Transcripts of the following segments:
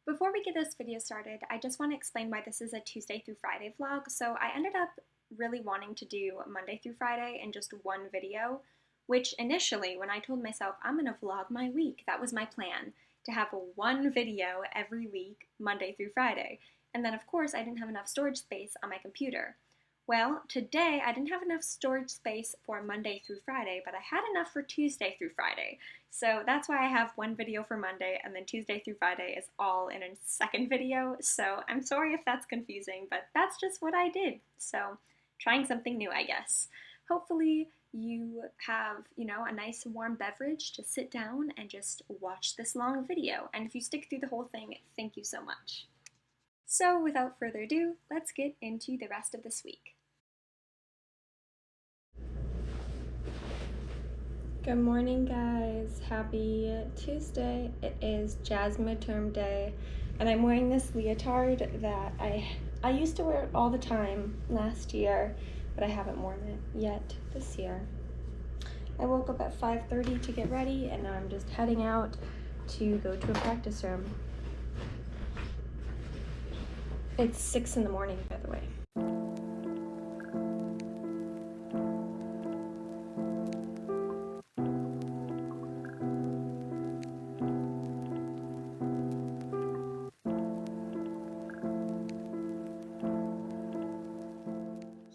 Before we get this video started, I just want to explain why this is a Tuesday through Friday vlog. So I ended up really wanting to do Monday through Friday in just one video, which initially, when I told myself I'm going to vlog my week, that was my plan, to have one video every week, Monday through Friday. And then of course I didn't have enough storage space on my computer. Well, today I didn't have enough storage space for Monday through Friday, but I had enough for Tuesday through Friday. So that's why I have one video for Monday, and then Tuesday through Friday is all in a second video. So I'm sorry if that's confusing, but that's just what I did. So trying something new, I guess. Hopefully you have, a nice warm beverage to sit down and just watch this long video. And if you stick through the whole thing, thank you so much. So without further ado, let's get into the rest of this week. Good morning, guys. Happy Tuesday. It is jazz midterm day, and I'm wearing this leotard that I used to wear it all the time last year, but I haven't worn it yet this year. I woke up at 5:30 to get ready, and now I'm just heading out to go to a practice room. It's 6 in the morning, by the way.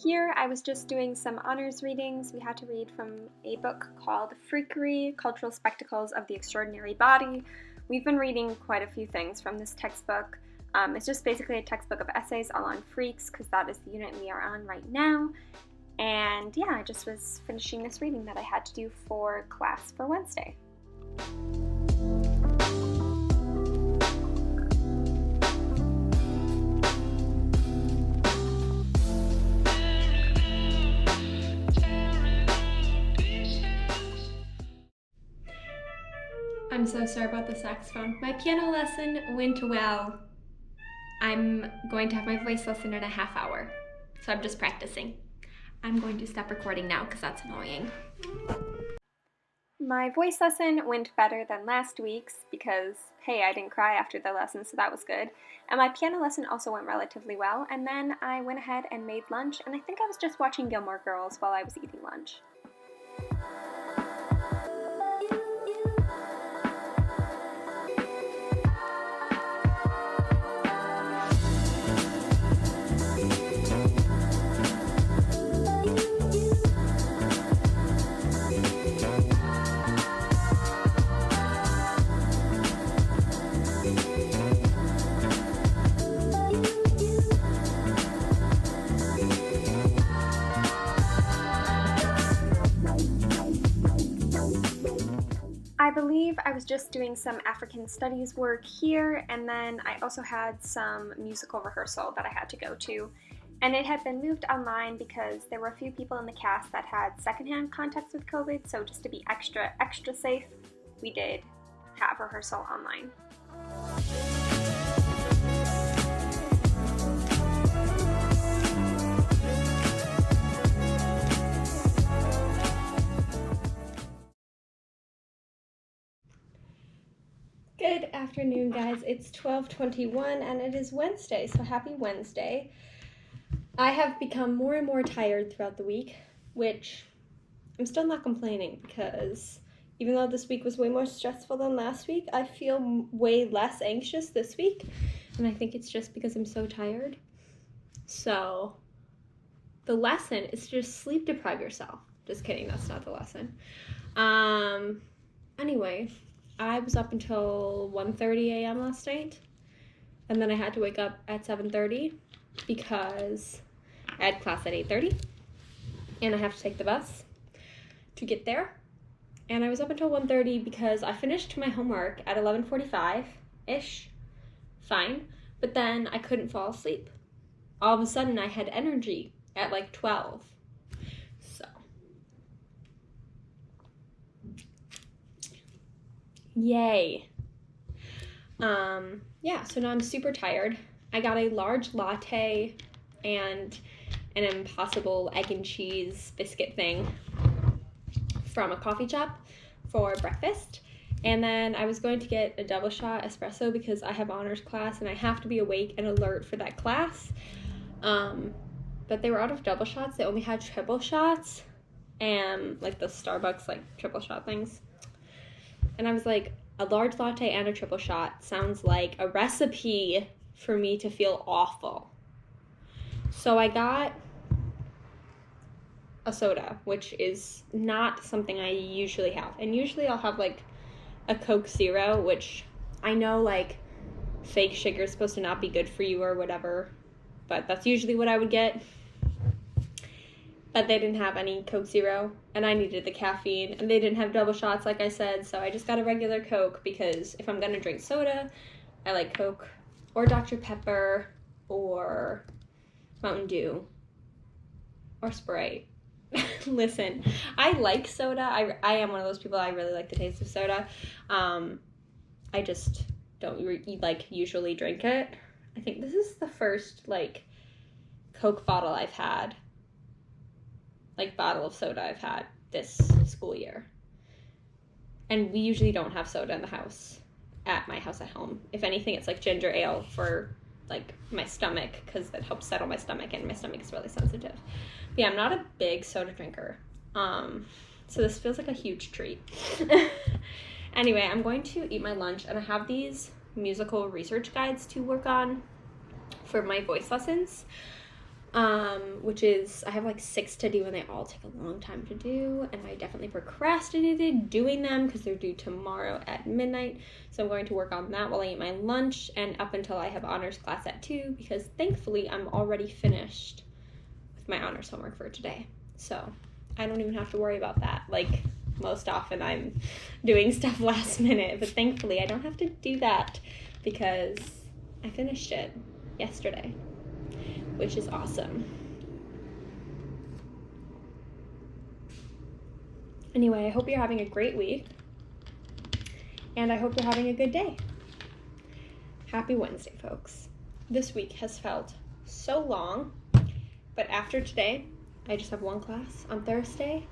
Here I was just doing some honors readings. We had to read from a book called Freakery, Cultural Spectacles of the Extraordinary Body. We've been reading quite a few things from this textbook. It's just basically a textbook of essays all on freaks, because that is the unit we are on right now. And yeah, I just was finishing this reading that I had to do for class for Wednesday. I'm so sorry about the saxophone. My piano lesson went well. I'm going to have my voice lesson in a half hour, so I'm just practicing. I'm going to stop recording now because that's annoying. My voice lesson went better than last week's because, hey, I didn't cry after the lesson, so that was good. And my piano lesson also went relatively well, and then I went ahead and made lunch, and I think I was just watching Gilmore Girls while I was eating lunch. I believe I was just doing some African studies work here, and then I also had some musical rehearsal that I had to go to. And it had been moved online because there were a few people in the cast that had secondhand contacts with COVID, so just to be extra safe, we did have rehearsal online. Good afternoon, guys. It's 12:21 and it is Wednesday, so happy Wednesday. I have become more and more tired throughout the week, which I'm still not complaining because even though this week was way more stressful than last week, I feel way less anxious this week, and I think it's just because I'm so tired. So the lesson is to just sleep deprive yourself. Just kidding, that's not the lesson. Anyway, I was up until 1:30 a.m. last night, and then I had to wake up at 7:30 because I had class at 8:30, and I have to take the bus to get there. And I was up until 1:30 because I finished my homework at 11:45-ish, fine, but then I couldn't fall asleep. All of a sudden, I had energy at like 12, so. Yay. Yeah, so now I'm super tired. I got a large latte and an Impossible egg and cheese biscuit thing from a coffee shop for breakfast. And then I was going to get a double shot espresso because I have honors class and I have to be awake and alert for that class. But they were out of double shots. They only had triple shots and like the Starbucks like triple shot things. And I was like, a large latte and a triple shot sounds like a recipe for me to feel awful. So I got a soda, which is not something I usually have. And usually I'll have like a Coke Zero, which I know like fake sugar is supposed to not be good for you or whatever, but that's usually what I would get. But they didn't have any Coke Zero, and I needed the caffeine, and they didn't have double shots, like I said, so I just got a regular Coke, because if I'm gonna drink soda, I like Coke, or Dr. Pepper, or Mountain Dew, or Sprite. Listen, I like soda. I am one of those people, I really like the taste of soda. I just don't usually drink it. I think this is the first, Coke bottle I've had. Bottle of soda I've had this school year. And we usually don't have soda in the house, at my house at home. If anything, it's ginger ale for my stomach, because it helps settle my stomach, and my stomach is really sensitive. But yeah, I'm not a big soda drinker. So this feels like a huge treat. Anyway, I'm going to eat my lunch, and I have these musical research guides to work on for my voice lessons. Which is, I have 6 to do, and they all take a long time to do, and I definitely procrastinated doing them because they're due tomorrow at midnight. So I'm going to work on that while I eat my lunch, and up until I have honors class at 2, because thankfully I'm already finished with my honors homework for today. So I don't even have to worry about that. Most often I'm doing stuff last minute, but thankfully I don't have to do that because I finished it yesterday, which is awesome. Anyway, I hope you're having a great week, and I hope you're having a good day. Happy Wednesday, folks. This week has felt so long, but after today, I just have one class on Thursday,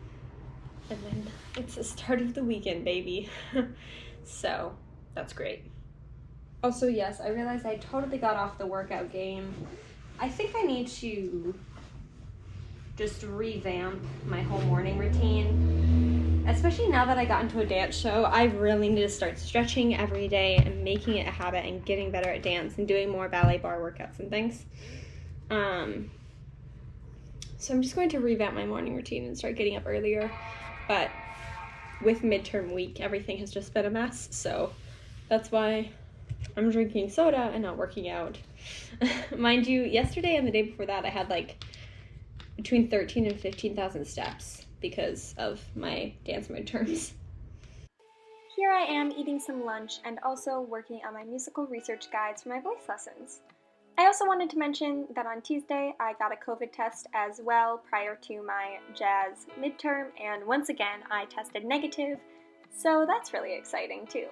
and then it's the start of the weekend, baby. So, that's great. Also, yes, I realized I totally got off the workout game. I think I need to just revamp my whole morning routine, especially now that I got into a dance show. I really need to start stretching every day and making it a habit and getting better at dance and doing more ballet bar workouts and things. So I'm just going to revamp my morning routine and start getting up earlier, but with midterm week, everything has just been a mess, so that's why I'm drinking soda and not working out. Mind you, yesterday and the day before that, I had between 13 and 15,000 steps because of my dance midterms. Here I am eating some lunch and also working on my musical research guides for my voice lessons. I also wanted to mention that on Tuesday I got a COVID test as well prior to my jazz midterm, and once again I tested negative, so that's really exciting too.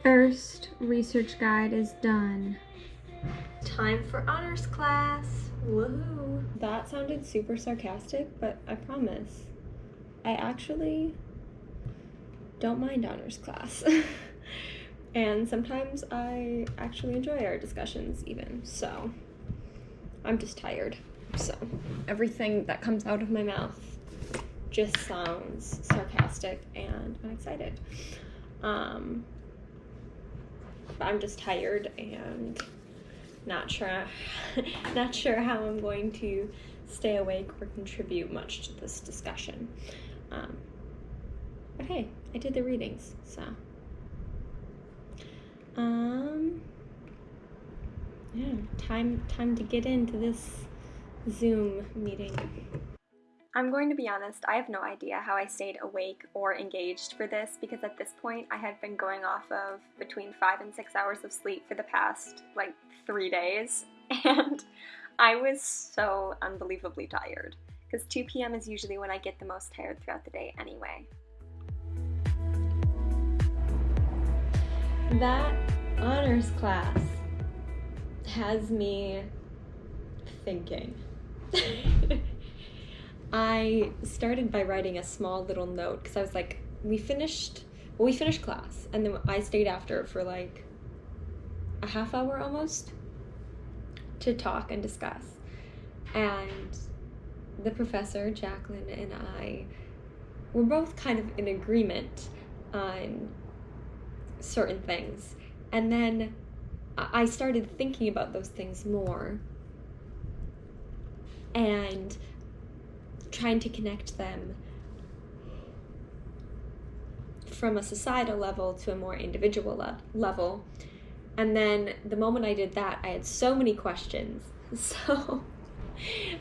First research guide is done. Time for honors class. Woohoo! That sounded super sarcastic, but I promise, I actually don't mind honors class. And sometimes I actually enjoy our discussions even, so I'm just tired. So everything that comes out of my mouth just sounds sarcastic and unexcited. But I'm just tired and not sure how I'm going to stay awake or contribute much to this discussion. But hey, I did the readings, so yeah, time to get into this Zoom meeting. I'm going to be honest, I have no idea how I stayed awake or engaged for this because at this point I had been going off of between 5 and 6 hours of sleep for the past like 3 days, and I was so unbelievably tired because 2 p.m. is usually when I get the most tired throughout the day anyway. That honors class has me thinking. I started by writing a small little note because I was like, we finished class, and then I stayed after for like a half hour almost to talk and discuss. And the professor, Jacqueline, and I were both kind of in agreement on certain things. And then I started thinking about those things more and trying to connect them from a societal level to a more individual level. And then the moment I did that, I had so many questions. So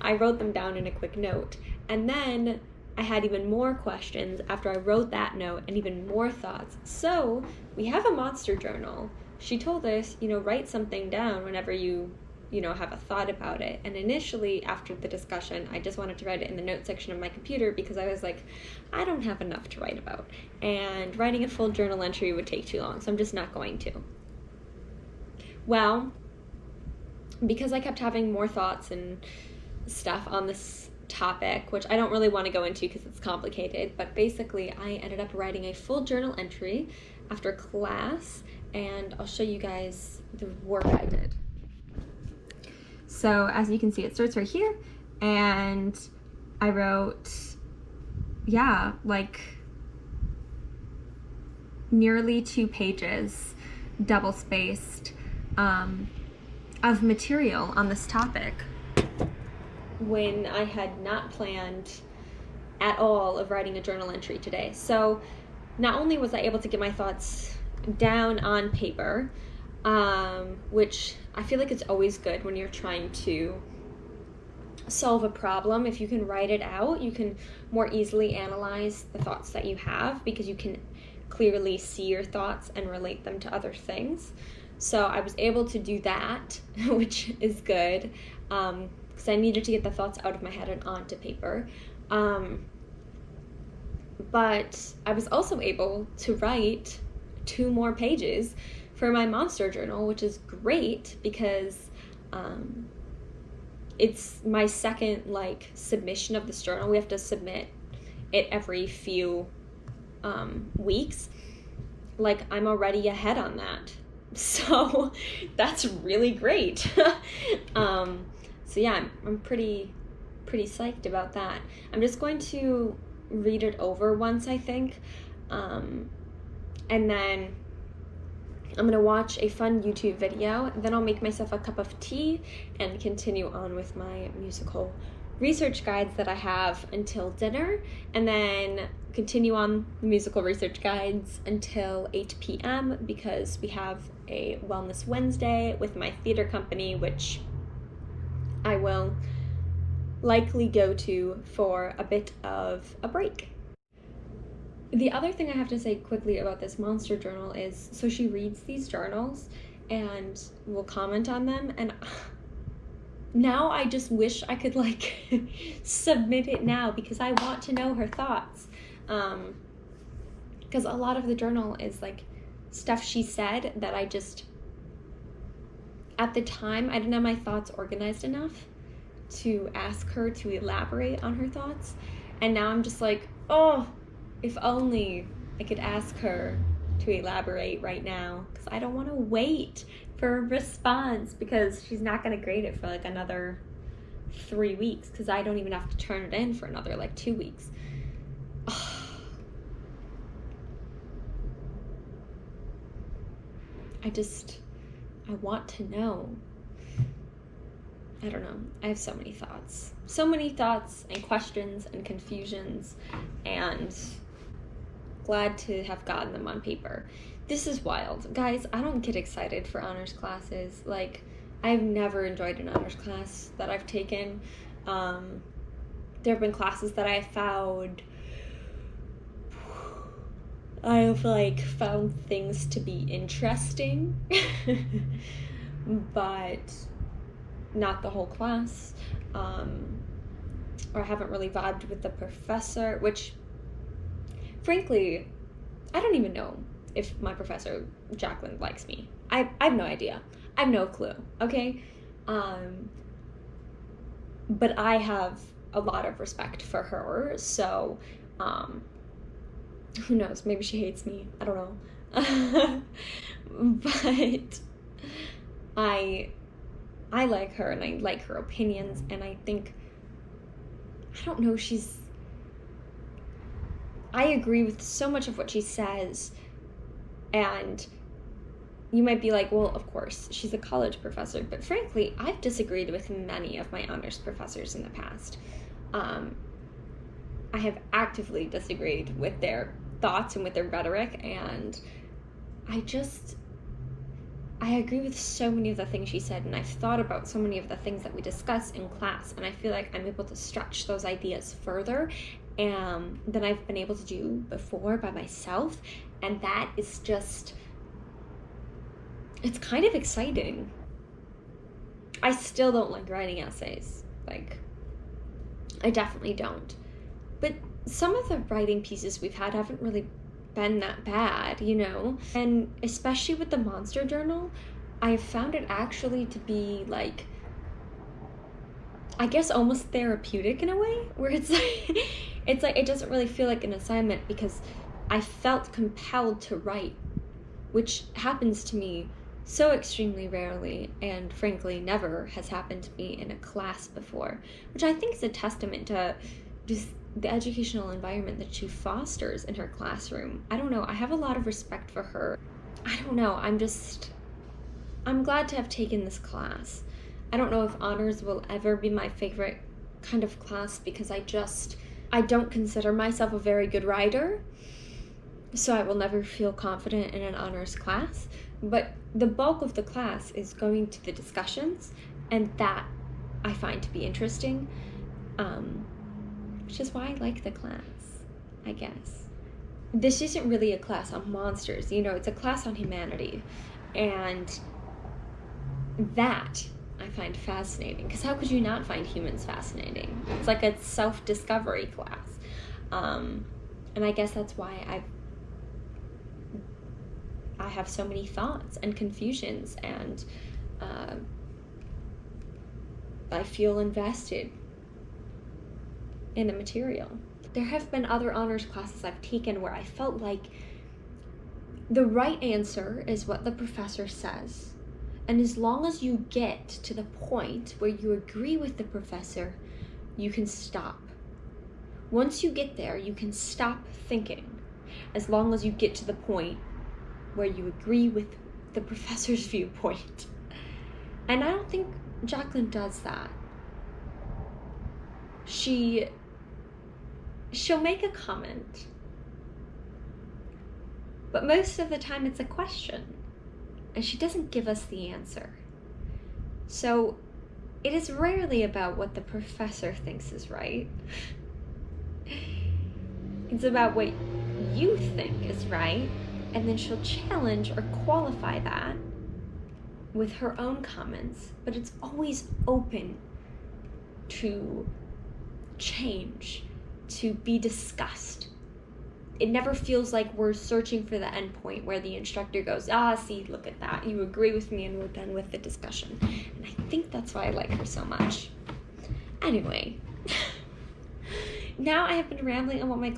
I wrote them down in a quick note. And then I had even more questions after I wrote that note and even more thoughts. So we have a monster journal. She told us, write something down whenever you have a thought about it. And initially, after the discussion, I just wanted to write it in the note section of my computer because I was like, I don't have enough to write about. And writing a full journal entry would take too long, so I'm just not going to. Well, because I kept having more thoughts and stuff on this topic, which I don't really want to go into because it's complicated, but basically I ended up writing a full journal entry after class, and I'll show you guys the work I did. So as you can see, it starts right here, and I wrote, nearly 2 pages, double-spaced, of material on this topic when I had not planned at all of writing a journal entry today. So not only was I able to get my thoughts down on paper, which I feel like it's always good when you're trying to solve a problem. If you can write it out, you can more easily analyze the thoughts that you have because you can clearly see your thoughts and relate them to other things. So I was able to do that, which is good, because I needed to get the thoughts out of my head and onto paper. But I was also able to write 2 more pages for my monster journal, which is great because it's my second submission of this journal. We have to submit it every few weeks. I'm already ahead on that. So that's really great. So yeah, I'm pretty psyched about that. I'm just going to read it over once, I think. And then I'm going to watch a fun YouTube video. Then I'll make myself a cup of tea and continue on with my musical research guides that I have until dinner, and then continue on the musical research guides until 8 p.m. because we have a Wellness Wednesday with my theater company, which I will likely go to for a bit of a break. The other thing I have to say quickly about this monster journal is, so she reads these journals and will comment on them, and now I just wish I could submit it now because I want to know her thoughts. Because a lot of the journal is stuff she said that I just, at the time, I didn't have my thoughts organized enough to ask her to elaborate on her thoughts. And now I'm just if only I could ask her to elaborate right now, because I don't want to wait for a response because she's not going to grade it for another 3 weeks because I don't even have to turn it in for another 2 weeks. I want to know. I don't know. I have so many thoughts and questions and confusions, and glad to have gotten them on paper. This is wild. Guys, I don't get excited for honors classes. I've never enjoyed an honors class that I've taken. There have been classes that I've like found things to be interesting, but not the whole class. Or I haven't really vibed with the professor, which frankly, I don't even know if my professor Jacqueline likes me. I have no idea. I have no clue. Okay, but I have a lot of respect for her. So, who knows? Maybe she hates me. I don't know. But I like her and I like her opinions, and I think, I don't know, I agree with so much of what she says, and you might be like, well, of course, she's a college professor, but frankly, I've disagreed with many of my honors professors in the past. I have actively disagreed with their thoughts and with their rhetoric, and I agree with so many of the things she said, and I've thought about so many of the things that we discuss in class, and I feel like I'm able to stretch those ideas further than I've been able to do before by myself, and that is just, it's kind of exciting. I still don't like writing essays. Like, I definitely don't. But some of the writing pieces we've had haven't really been that bad, you know? And especially with the Monster Journal, I have found it actually to be like, I guess almost therapeutic in a way, where it's like it doesn't really feel like an assignment because I felt compelled to write, which happens to me so extremely rarely, and frankly never has happened to me in a class before, which I think is a testament to just the educational environment that she fosters in her classroom. I don't know, I have a lot of respect for her. I don't know, I'm glad to have taken this class. I don't know if honors will ever be my favorite kind of class because I don't consider myself a very good writer, so I will never feel confident in an honors class. But the bulk of the class is going to the discussions, and that I find to be interesting, which is why I like the class, I guess. This isn't really a class on monsters, you know, it's a class on humanity, and that I find fascinating, because how could you not find humans fascinating? It's like a self-discovery class, and I guess that's why I have so many thoughts and confusions, and I feel invested in the material. There have been other honors classes I've taken where I felt like the right answer is what the professor says, and as long as you get to the point where you agree with the professor, you can stop. Once you get there, you can stop thinking, as long as you get to the point where you agree with the professor's viewpoint. And I don't think Jacqueline does that. She'll make a comment, but most of the time it's a question, and she doesn't give us the answer. So it is rarely about what the professor thinks is right. It's about what you think is right, and then she'll challenge or qualify that with her own comments, but it's always open to change, to be discussed. It never feels like we're searching for the end point where the instructor goes, see, look at that, you agree with me, and we're done with the discussion. And I think that's why I like her so much. Anyway, now I have been rambling about my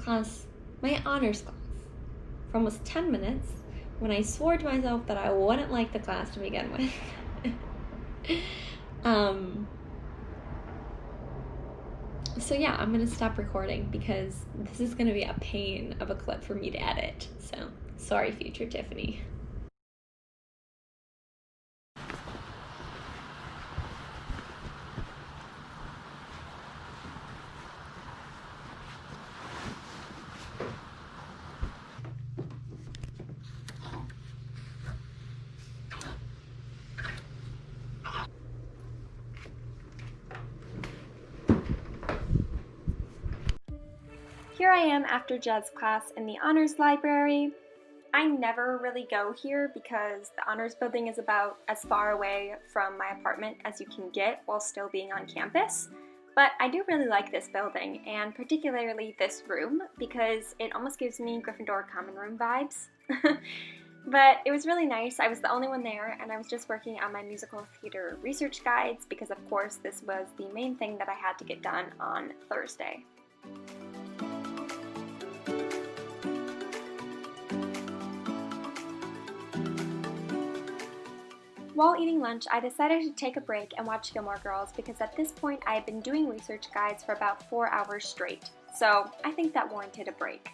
honors class, for almost 10 minutes, when I swore to myself that I wouldn't like the class to begin with. So yeah, I'm gonna stop recording because this is gonna be a pain of a clip for me to edit. So sorry, future Tiffany. here I am after jazz class in the honors library. I never really go here because the honors building is about as far away from my apartment as you can get while still being on campus. But I do really like this building, and particularly this room, because it almost gives me Gryffindor common room vibes. But it was really nice. I was the only one there, and I was just working on my musical theater research guides because, of course, this was the main thing that I had to get done on Thursday. While eating lunch, I decided to take a break and watch Gilmore Girls because at this point I had been doing research guides for about 4 hours straight, so I think that warranted a break.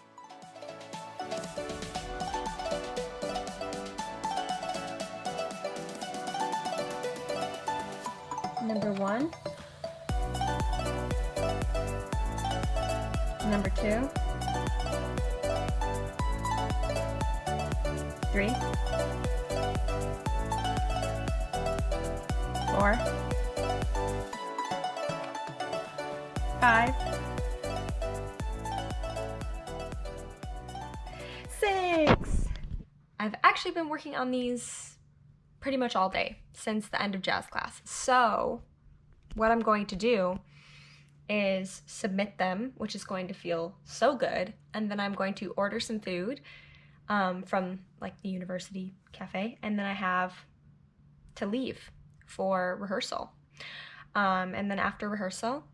Number 1, number 2, 3, 4, 5, 6. I've actually been working on these pretty much all day since the end of jazz class. So what I'm going to do is submit them, which is going to feel so good, and then I'm going to order some food from like the university cafe, and then I have to leave for rehearsal. And then after rehearsal,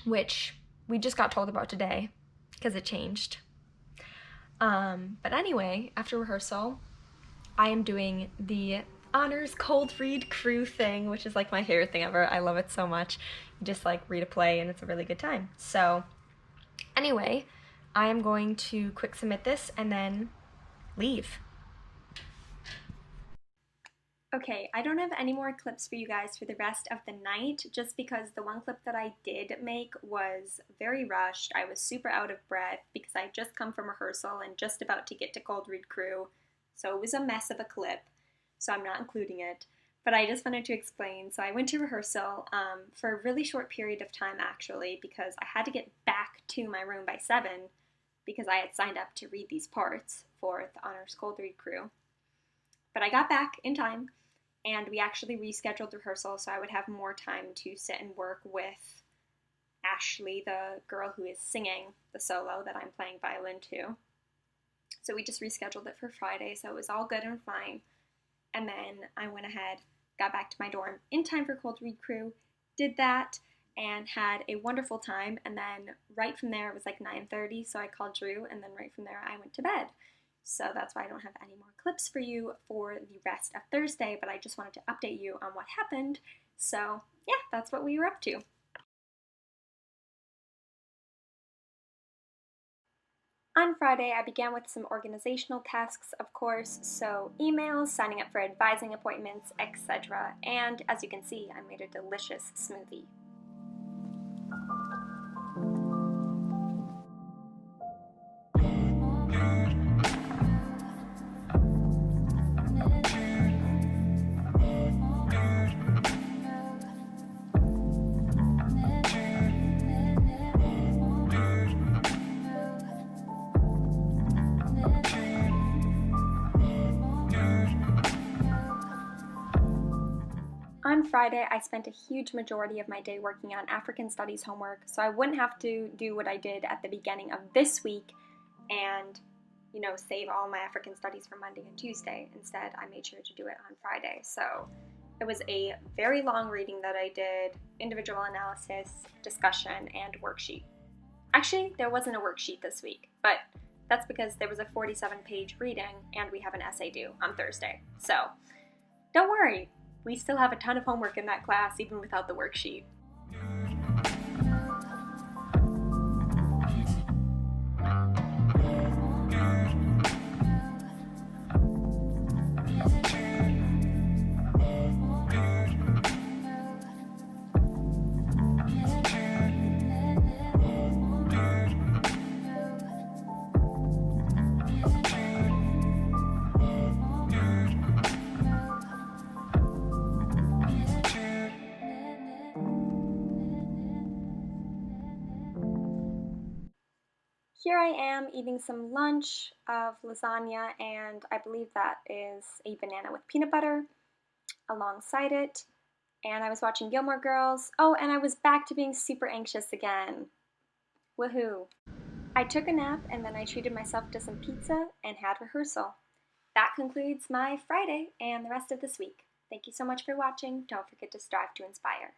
which we just got told about today because it changed. But anyway, after rehearsal, I am doing the honors cold read crew thing, which is like my favorite thing ever. I love it so much. You just like read a play and it's a really good time. So anyway, I am going to quick submit this and then leave. Okay, I don't have any more clips for you guys for the rest of the night, just because the one clip that I did make was very rushed. I was super out of breath because I had just come from rehearsal and just about to get to cold read crew, so it was a mess of a clip, so I'm not including it. But I just wanted to explain. So I went to rehearsal for a really short period of time, actually, because I had to get back to my room by 7 because I had signed up to read these parts for the honors cold read crew. But I got back in time, and we actually rescheduled rehearsal so I would have more time to sit and work with Ashley, the girl who is singing the solo that I'm playing violin to. So we just rescheduled it for Friday, so it was all good and fine. And then I went ahead, got back to my dorm in time for cold read crew, did that, and had a wonderful time. And then right from there, it was like 9:30, so I called Drew, and then right from there, I went to bed. So that's why I don't have any more clips for you for the rest of Thursday, but I just wanted to update you on what happened. So yeah, that's what we were up to. On Friday, I began with some organizational tasks, of course, so emails, signing up for advising appointments, etc. And as you can see, I made a delicious smoothie. On Friday, I spent a huge majority of my day working on African Studies homework, so I wouldn't have to do what I did at the beginning of this week and, save all my African Studies for Monday and Tuesday. Instead, I made sure to do it on Friday. So it was a very long reading that I did, individual analysis, discussion, and worksheet. Actually, there wasn't a worksheet this week, but that's because there was a 47-page reading and we have an essay due on Thursday. So don't worry. We still have a ton of homework in that class, even without the worksheet. here I am eating some lunch of lasagna, and I believe that is a banana with peanut butter alongside it. And I was watching Gilmore Girls. Oh, and I was back to being super anxious again. Woohoo! I took a nap and then I treated myself to some pizza and had rehearsal. That concludes my Friday and the rest of this week. Thank you so much for watching. Don't forget to strive to inspire.